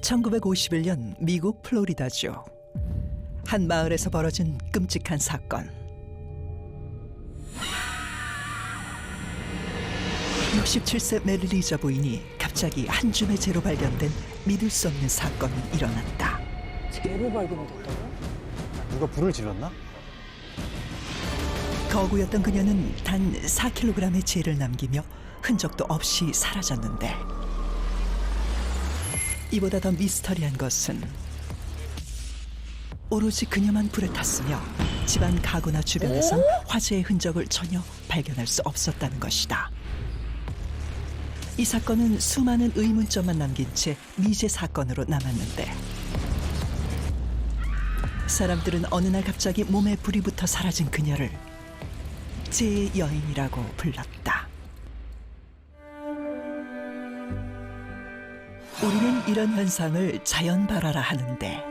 1951년 미국 플로리다주 한 마을에서 벌어진 끔찍한 사건. 67세 메리 리저 부인이 갑자기 한 줌의 재로 발견된 믿을 수 없는 사건이 일어났다. 재로 발견됐다고? 누가 불을 질렀나? 거구였던 그녀는 단 4kg의 재를 남기며 흔적도 없이 사라졌는데, 이보다 더 미스터리한 것은 오로지 그녀만 불에 탔으며 집안 가구나 주변에선 화재의 흔적을 전혀 발견할 수 없었다는 것이다. 이 사건은 수많은 의문점만 남긴 채 미제 사건으로 남았는데, 사람들은 어느 날 갑자기 몸에 불이 붙어 사라진 그녀를 재의 여인이라고 불렀다. 우리는 이런 현상을 자연발화라 하는데,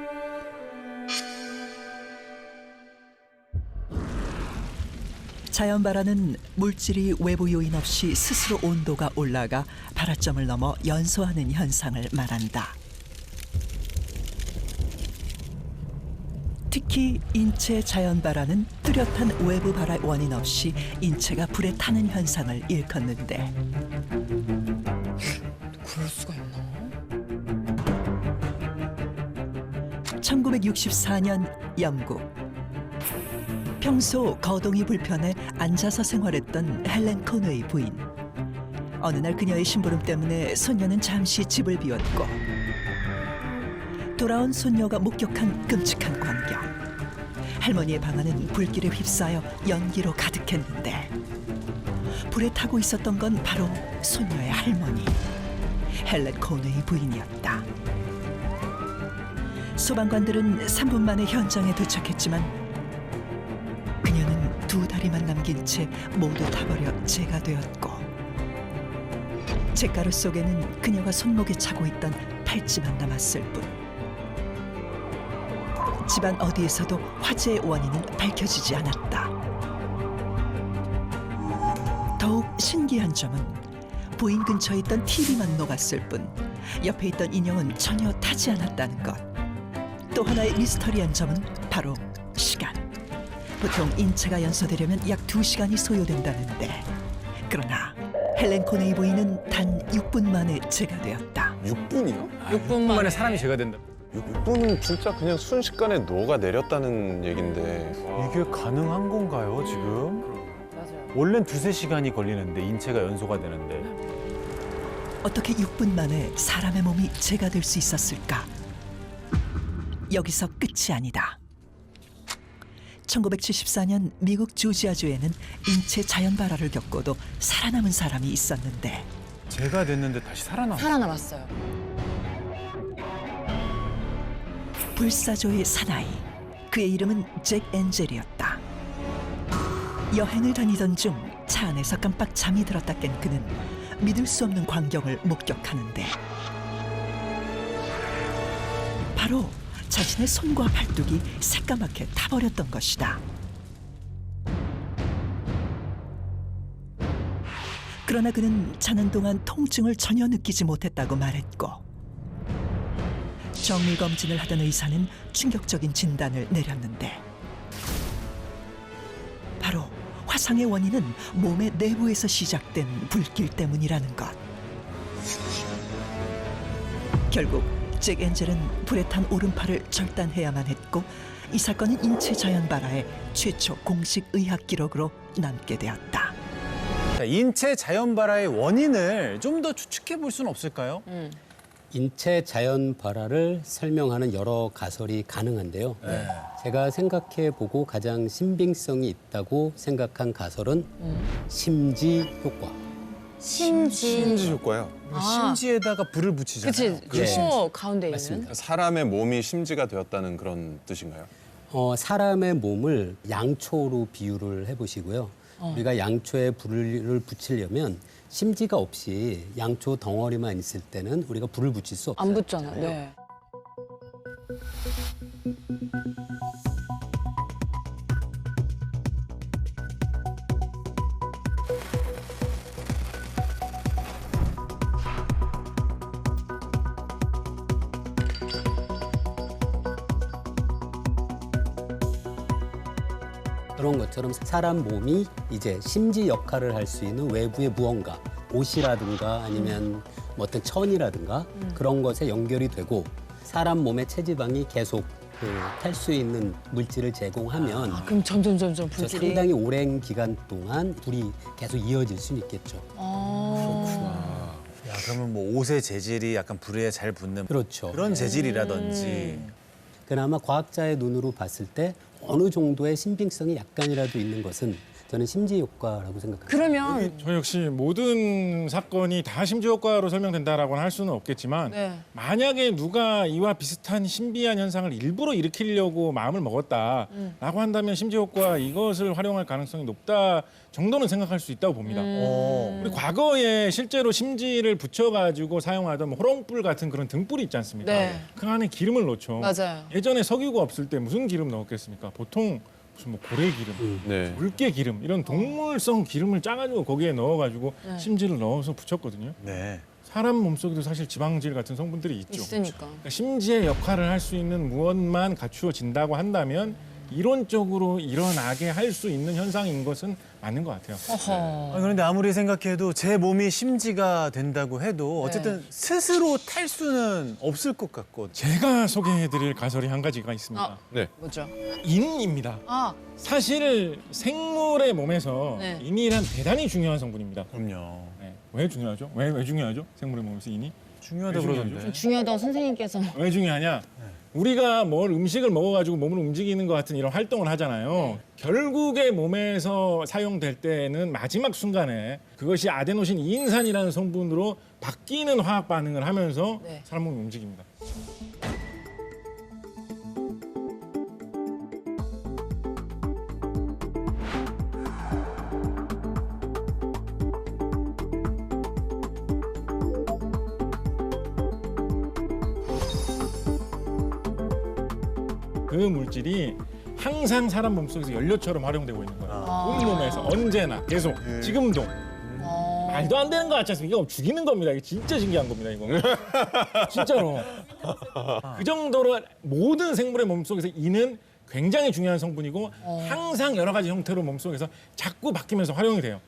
자연발화는 물질이 외부 요인 없이 스스로 온도가 올라가 발화점을 넘어 연소하는 현상을 말한다. 특히 인체 자연발화는 뚜렷한 외부 발화 원인 없이 인체가 불에 타는 현상을 일컫는데, 그럴 수가 있나? 1964년 영국. 평소 거동이 불편해 앉아서 생활했던 헬렌 코너의 부인. 어느 날 그녀의 심부름 때문에 손녀는 잠시 집을 비웠고, 돌아온 손녀가 목격한 끔찍한 광경. 할머니의 방 안은 불길에 휩싸여 연기로 가득했는데, 불에 타고 있었던 건 바로 손녀의 할머니, 헬렌 코너의 부인이었다. 소방관들은 3분 만에 현장에 도착했지만 그녀는 2다리만 남긴 채 모두 타버려 재가 되었고, 잿가루 속에는 그녀가 손목에 차고 있던 팔찌만 남았을 뿐. 집안 어디에서도 화재의 원인은 밝혀지지 않았다. 더욱 신기한 점은 부인 근처에 있던 TV만 녹았을 뿐 옆에 있던 인형은 전혀 타지 않았다는 것. 또 하나의 미스터리한 점은 바로 시간. 보통 인체가 연소되려면 약 2시간이 소요된다는데, 그러나 헬렌 코네이 부인은 단 6분 만에 재가 되었다. 6분이요? 6분 만에 만에 사람이 죄가 된다. 6분은 진짜 그냥 순식간에 녹아내렸다는 얘긴데. 이게 가능한 건가요, 지금? 맞아요. 원래는 2~3시간이 걸리는데 인체가 연소가 되는데. 어떻게 6분 만에 사람의 몸이 재가 될 수 있었을까? 여기서 끝이 아니다. 1974년 미국 조지아주에는 인체 자연발화를 겪고도 살아남은 사람이 있었는데, 죄가 됐는데 다시 살아남았어요. 살아남았어요. 불사조의 사나이, 그의 이름은 잭 엔젤이었다. 여행을 다니던 중 차 안에서 깜빡 잠이 들었다 깬 그는 믿을 수 없는 광경을 목격하는데, 바로 자신의 손과 팔뚝이 새까맣게 타버렸던 것이다. 그러나 그는 자는 동안 통증을 전혀 느끼지 못했다고 말했고, 정밀검진을 하던 의사는 충격적인 진단을 내렸는데, 바로 화상의 원인은 몸의 내부에서 시작된 불길 때문이라는 것. 결국 잭 엔젤은 불에 탄 오른팔을 절단해야만 했고, 이 사건은 인체 자연발화의 최초 공식 의학 기록으로 남게 되었다. 자, 인체 자연발화의 원인을 좀 더 추측해 볼 수는 없을까요? 인체 자연 발화를 설명하는 여러 가설이 가능한데요. 제가 생각해보고 가장 신빙성이 있다고 생각한 가설은 심지 효과. 심지 효과요? 심지에다가 불을 붙이잖아요. 그치. 저 가운데 있는. 맞습니다. 사람의 몸이 심지가 되었다는 그런 뜻인가요? 사람의 몸을 양초로 비유를 해보시고요. 우리가 양초에 불을 붙이려면 심지가 없이 양초 덩어리만 있을 때는 우리가 불을 붙일 수 없어요. 안 붙잖아. 네. 그런 것처럼 사람 몸이 이제 심지 역할을 할 수 있는 외부의 무언가, 옷이라든가 아니면 뭐 어떤 천이라든가 그런 것에 연결이 되고 사람 몸의 체지방이 계속 탈 수 있는 물질을 제공하면 그럼 점점 저 불길이. 상당히 오랜 기간 동안 불이 계속 이어질 수는 있겠죠. 야, 그러면 뭐 옷의 재질이 약간 불에 잘 붙는 그렇죠. 그런 재질이라든지. 그나마 과학자의 눈으로 봤을 때 어느 정도의 신빙성이 약간이라도 있는 것은 저는 심지 효과라고 생각합니다. 그러면 저 역시 모든 사건이 다 심지 효과로 설명된다라고는 할 수는 없겠지만 네. 만약에 누가 이와 비슷한 신비한 현상을 일부러 일으키려고 마음을 먹었다라고 한다면 심지 효과 이것을 활용할 가능성이 높다 정도는 생각할 수 있다고 봅니다. 우리 과거에 실제로 심지를 붙여가지고 사용하던 뭐 호롱불 같은 그런 등불이 있지 않습니까? 네. 그 안에 기름을 넣죠. 맞아요. 예전에 석유가 없을 때 무슨 기름 넣었겠습니까? 보통 무슨 뭐 고래 기름, 네. 물개 기름 이런 동물성 기름을 짜가지고 거기에 넣어가지고 네. 심지를 넣어서 붙였거든요. 네. 사람 몸속에도 사실 지방질 같은 성분들이 있죠. 있으니까. 그러니까 심지의 역할을 할 수 있는 무엇만 갖추어진다고 한다면 이론적으로 일어나게 할 수 있는 현상인 것은 맞는 것 같아요. 어허. 그런데 아무리 생각해도 제 몸이 심지가 된다고 해도 어쨌든 스스로 탈 수는 없을 것 같거든요. 제가 소개해드릴 가설이 한 가지가 있습니다. 아. 네. 뭐죠? 인입니다. 아, 사실 생물의 몸에서 네. 인이란 대단히 중요한 성분입니다. 그럼요. 네. 왜 중요하죠? 왜 중요하죠? 생물의 몸에서 인이? 중요하다고 왜 그러던데. 중요하다고 선생님께서. 왜 중요하냐? 우리가 뭘 음식을 먹어가지고 몸을 움직이는 것 같은 이런 활동을 하잖아요. 결국에 몸에서 사용될 때는 마지막 순간에 그것이 아데노신 이인산이라는 성분으로 바뀌는 화학 반응을 하면서 네. 사람 몸이 움직입니다. 그 물질이 항상 사람 몸속에서 연료처럼 활용되고 있는 거예요. 온몸에서 언제나 계속 지금도. 말도 안 되는 거 같지 않습니까? 이거 죽이는 겁니다. 이게 진짜 신기한 겁니다. 이거 진짜로. 그 정도로 모든 생물의 몸속에서 이는 굉장히 중요한 성분이고 항상 여러 가지 형태로 몸속에서 자꾸 바뀌면서 활용이 돼요.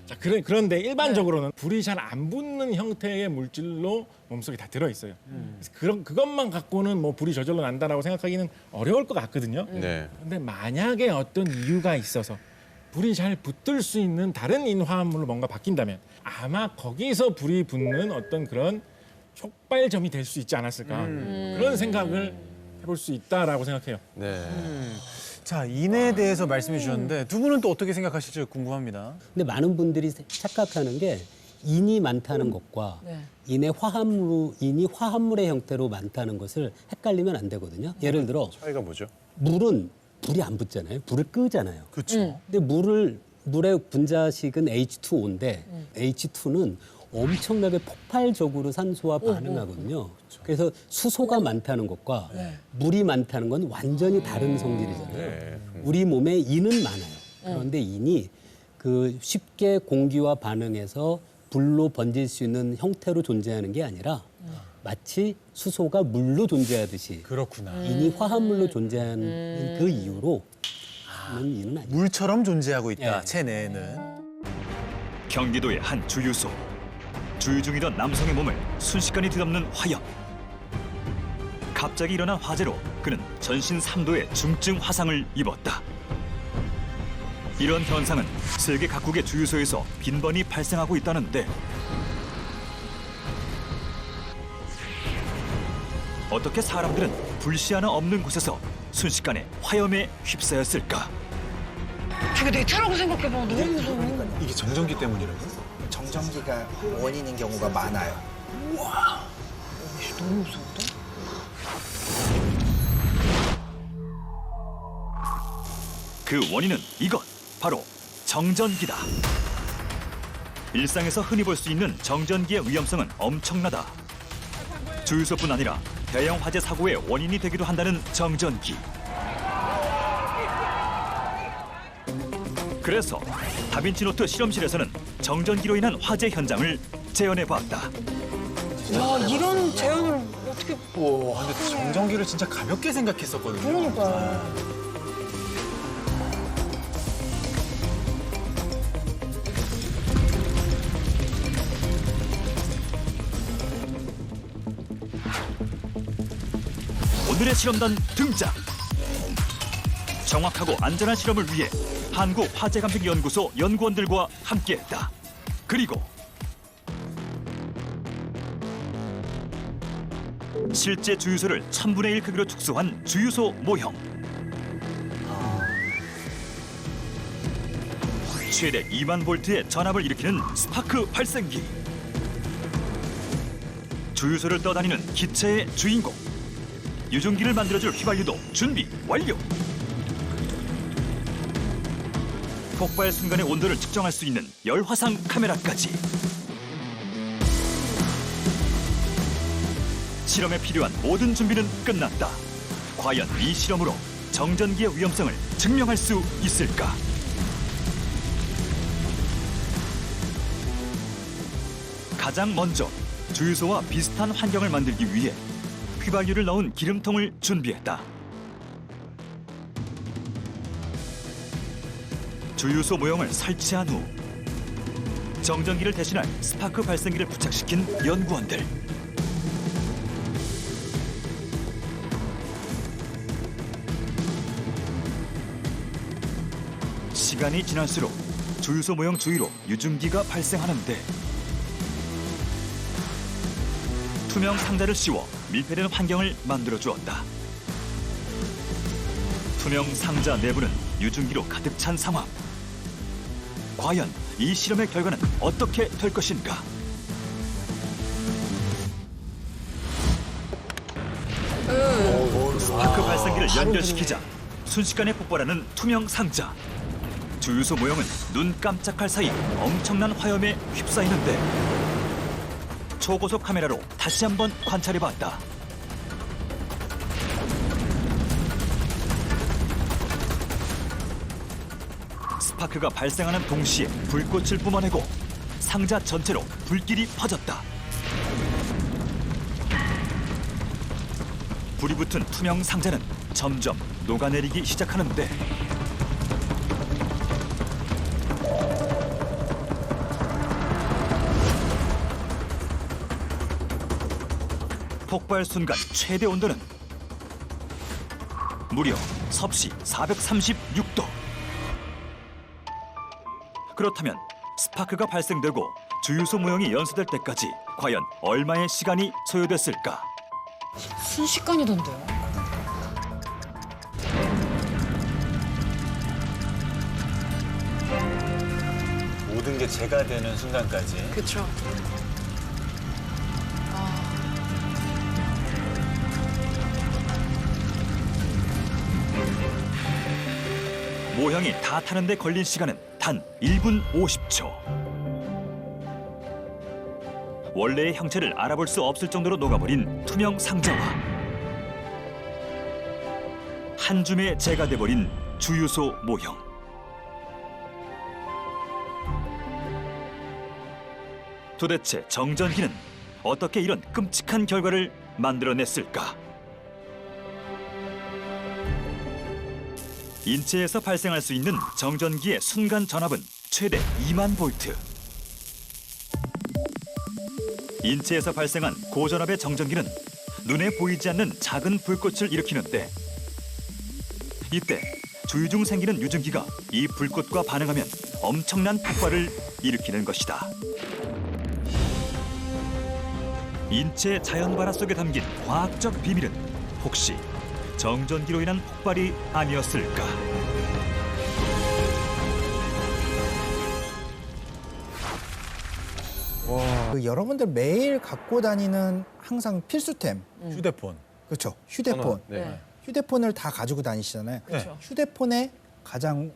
자, 그런데 일반적으로는 불이 잘 안 붙는 형태의 물질로 몸속에 다 들어있어요. 그래서 그것만 갖고는 뭐 불이 저절로 난다라고 생각하기는 어려울 것 같거든요. 네. 근데 만약에 어떤 이유가 있어서 불이 잘 붙을 수 있는 다른 인화합물로 뭔가 바뀐다면 아마 거기서 불이 붙는 어떤 그런 촉발점이 될 수 있지 않았을까 그런 생각을 해볼 수 있다라고 생각해요. 네. 자, 인에 대해서 말씀해 주셨는데 두 분은 또 어떻게 생각하실지 궁금합니다. 근데 많은 분들이 착각하는 게 인이 많다는 것과 네. 인이 화합물의 형태로 많다는 것을 헷갈리면 안 되거든요. 예를 들어 차이가 뭐죠? 물은 불이 안 붙잖아요. 불을 끄잖아요. 그렇죠. 근데 물의 분자식은 H2O인데 H2는 엄청나게 폭발적으로 산소와 반응하거든요. 그래서 수소가 많다는 것과 물이 많다는 건 완전히 다른 성질이잖아요. 네. 우리 몸에 인은 많아요. 그런데 인이 그 쉽게 공기와 반응해서 불로 번질 수 있는 형태로 존재하는 게 아니라 마치 수소가 물로 존재하듯이 그렇구나. 인이 화합물로 존재하는 그 이유로 인은 아니에요. 물처럼 존재하고 있다. 예. 체내에는. 경기도의 한 주유소. 주유 중이던 남성의 몸을 순식간에 뒤덮는 화염. 갑자기 일어난 화재로 그는 전신 3도의 중증 화상을 입었다. 이런 현상은 세계 각국의 주유소에서 빈번히 발생하고 있다는데 어떻게 사람들은 불씨 하나 없는 곳에서 순식간에 화염에 휩싸였을까? 저게 내 차라고 생각해봐. 너무 무서워. 이게 정전기 때문이라고? 정전기가 원인인 경우가 많아요. 너무 무서웠다. 그 원인은 이것, 바로 정전기다. 일상에서 흔히 볼 수 있는 정전기의 위험성은 엄청나다. 주유소뿐 아니라 대형 화재 사고의 원인이 되기도 한다는 정전기. 그래서 다빈치 노트 실험실에서는 정전기로 인한 화재 현장을 재현해봤다. 와, 이런 재현을 어떻게. 와, 근데 정전기를 진짜 가볍게 생각했었거든요. 그러니까요. 오늘의 실험단 등장. 정확하고 안전한 실험을 위해 한국화재감식연구소 연구원들과 함께했다. 그리고 실제 주유소를 1000분의 1 크기로 축소한 주유소 모형. 최대 2만 볼트의 전압을 일으키는 스파크 발생기. 주유소를 떠다니는 기체의 주인공. 유증기를 만들어줄 휘발유도 준비 완료. 폭발 순간의 온도를 측정할 수 있는 열화상 카메라까지. 실험에 필요한 모든 준비는 끝났다. 과연 이 실험으로 정전기의 위험성을 증명할 수 있을까? 가장 먼저 주유소와 비슷한 환경을 만들기 위해 휘발유를 넣은 기름통을 준비했다. 주유소 모형을 설치한 후 정전기를 대신할 스파크 발생기를 부착시킨 연구원들. 시간이 지날수록 주유소 모형 주위로 유증기가 발생하는데 투명 상자를 씌워 밀폐되는 환경을 만들어 주었다. 투명 상자 내부는 유증기로 가득 찬 상황. 과연 이 실험의 결과는 어떻게 될 것인가? 스파크 발생기를 연결시키자 순식간에 폭발하는 투명 상자. 주유소 모형은 눈 깜짝할 사이 엄청난 화염에 휩싸이는데 초고속 카메라로 다시 한번 관찰해봤다. 스파크가 발생하는 동시에 불꽃을 뿜어내고 상자 전체로 불길이 퍼졌다. 불이 붙은 투명 상자는 점점 녹아내리기 시작하는데 폭발 순간 최대 온도는 무려 섭씨 436도. 그렇다면 스파크가 발생되고 주유소 모형이 연소될 때까지 과연 얼마의 시간이 소요됐을까? 순식간이던데요. 모든 게 재가 되는 순간까지. 그렇죠. 모형이 다 타는데 걸린 시간은 단 1분 50초. 원래의 형체를 알아볼 수 없을 정도로 녹아버린 투명 상자와 한 줌의 재가 돼버린 주유소 모형. 도대체 정전기는 어떻게 이런 끔찍한 결과를 만들어냈을까? 인체에서 발생할 수 있는 정전기의 순간 전압은 최대 2만 볼트. 인체에서 발생한 고전압의 정전기는 눈에 보이지 않는 작은 불꽃을 일으키는데 이때 주유 중 생기는 유증기가 이 불꽃과 반응하면 엄청난 폭발을 일으키는 것이다. 인체 자연 발화 속에 담긴 과학적 비밀은 혹시 정전기로 인한 폭발이 아니었을까? 그 여러분들 매일 갖고 다니는 항상 필수템. 휴대폰. 그렇죠. 휴대폰. 네. 휴대폰을 다 가지고 다니시잖아요. 그렇죠. 휴대폰의 가장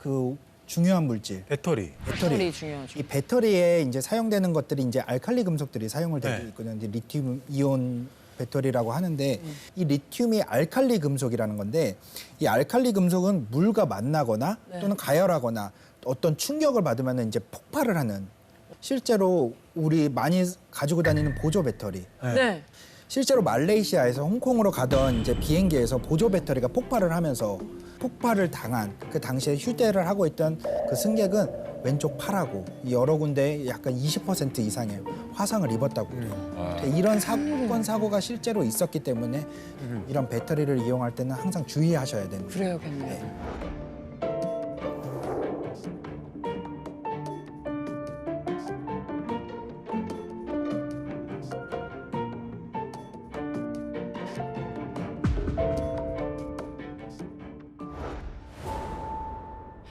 그 중요한 물질. 배터리. 배터리. 중요하죠. 이 배터리에 이제 사용되는 것들이 이제 알칼리 금속들이 사용을 되고 네. 있거든요. 이제 리튬 이온 배터리라고 하는데 이 리튬이 알칼리 금속이라는 건데 이 알칼리 금속은 물과 만나거나 또는 가열하거나 어떤 충격을 받으면 이제 폭발을 하는 실제로 우리 많이 가지고 다니는 보조 배터리. 네. 실제로 말레이시아에서 홍콩으로 가던 이제 비행기에서 보조 배터리가 폭발을 하면서 폭발을 당한 그 당시에 휴대를 하고 있던 그 승객은 왼쪽 팔하고 이 여러 군데 약간 20% 이상의 화상을 입었다고 그래요. 이런 사건 사고가 실제로 있었기 때문에 이런 배터리를 이용할 때는 항상 주의하셔야 됩니다. 그래야겠네.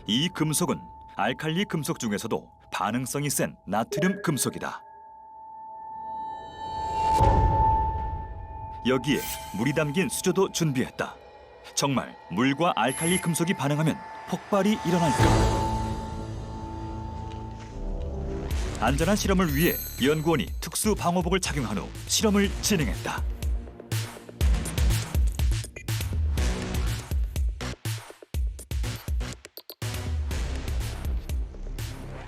이 금속은 알칼리 금속 중에서도 반응성이 센 나트륨 금속이다. 여기에 물이 담긴 수조도 준비했다. 정말 물과 알칼리 금속이 반응하면 폭발이 일어날까? 안전한 실험을 위해 연구원이 특수 방호복을 착용한 후 실험을 진행했다.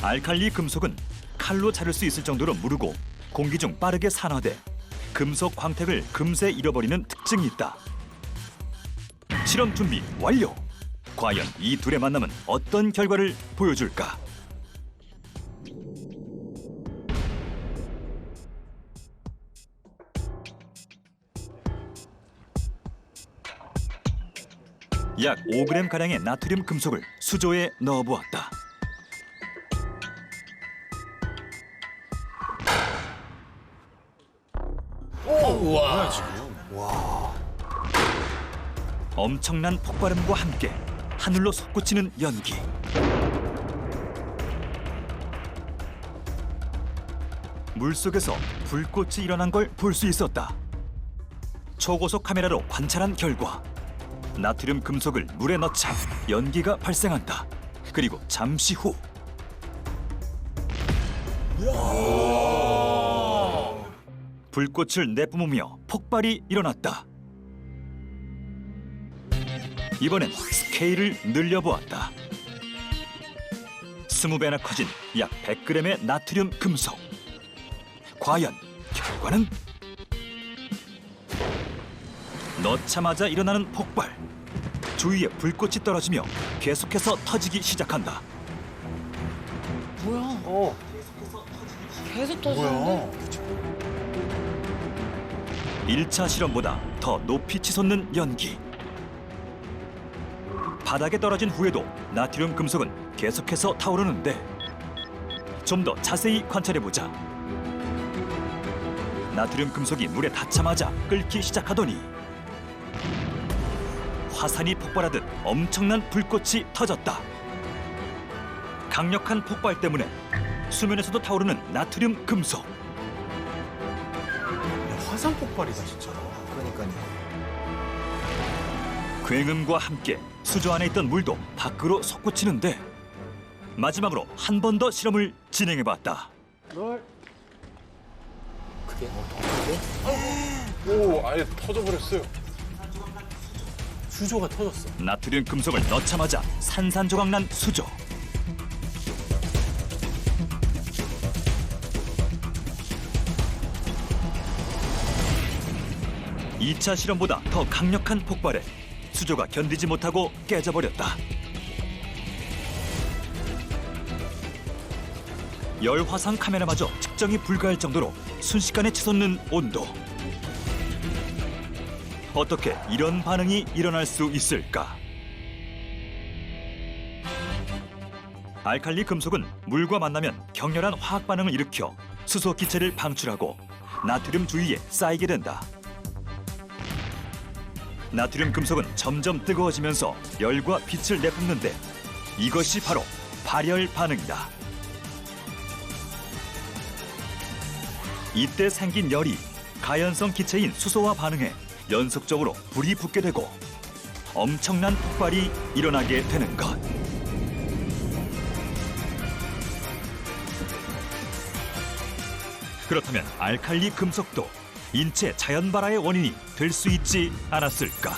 알칼리 금속은 칼로 자를 수 있을 정도로 무르고 공기 중 빠르게 산화돼 금속 광택을 금세 잃어버리는 특징이 있다. 실험 준비 완료! 과연 이 둘의 만남은 어떤 결과를 보여줄까? 약 5g가량의 나트륨 금속을 수조에 넣어보았다. 엄청난 폭발음과 함께 하늘로 솟구치는 연기. 물속에서 불꽃이 일어난 걸 볼 수 있었다. 초고속 카메라로 관찰한 결과 나트륨 금속을 물에 넣자 연기가 발생한다. 그리고 잠시 후 불꽃을 내뿜으며 폭발이 일어났다. 이번엔 스케일을 늘려보았다. 20배나 커진 약 100g의 나트륨 금속. 과연 결과는? 넣자마자 일어나는 폭발. 주위에 불꽃이 떨어지며 계속해서 터지기 시작한다. 뭐야? 계속 터지는데? 1차 실험보다 더 높이 치솟는 연기. 바닥에 떨어진 후에도 나트륨 금속은 계속해서 타오르는데 좀 더 자세히 관찰해보자. 나트륨 금속이 물에 닿자마자 끓기 시작하더니 화산이 폭발하듯 엄청난 불꽃이 터졌다. 강력한 폭발 때문에 수면에서도 타오르는 나트륨 금속. 화산 폭발이다 진짜. 그러니까요. 굉음과 함께 수조 안에 있던 물도 밖으로 솟구치는데 마지막으로 한 번 더 실험을 진행해봤다. 오, 아예 터져버렸어요. 수조가 터졌어. 나트륨 금속을 넣자마자 산산조각난 수조. 이 차 실험보다 더 강력한 폭발에 수조가 견디지 못하고 깨져버렸다. 열화상 카메라마저 측정이 불가할 정도로 순식간에 치솟는 온도. 어떻게 이런 반응이 일어날 수 있을까? 알칼리 금속은 물과 만나면 격렬한 화학 반응을 일으켜 수소 기체를 방출하고 나트륨 주위에 쌓이게 된다. 나트륨 금속은 점점 뜨거워지면서 열과 빛을 내뿜는데 이것이 바로 발열 반응이다. 이때 생긴 열이 가연성 기체인 수소와 반응해 연속적으로 불이 붙게 되고 엄청난 폭발이 일어나게 되는 것. 그렇다면 알칼리 금속도 인체 자연 발화의 원인이 될 수 있지 않았을까?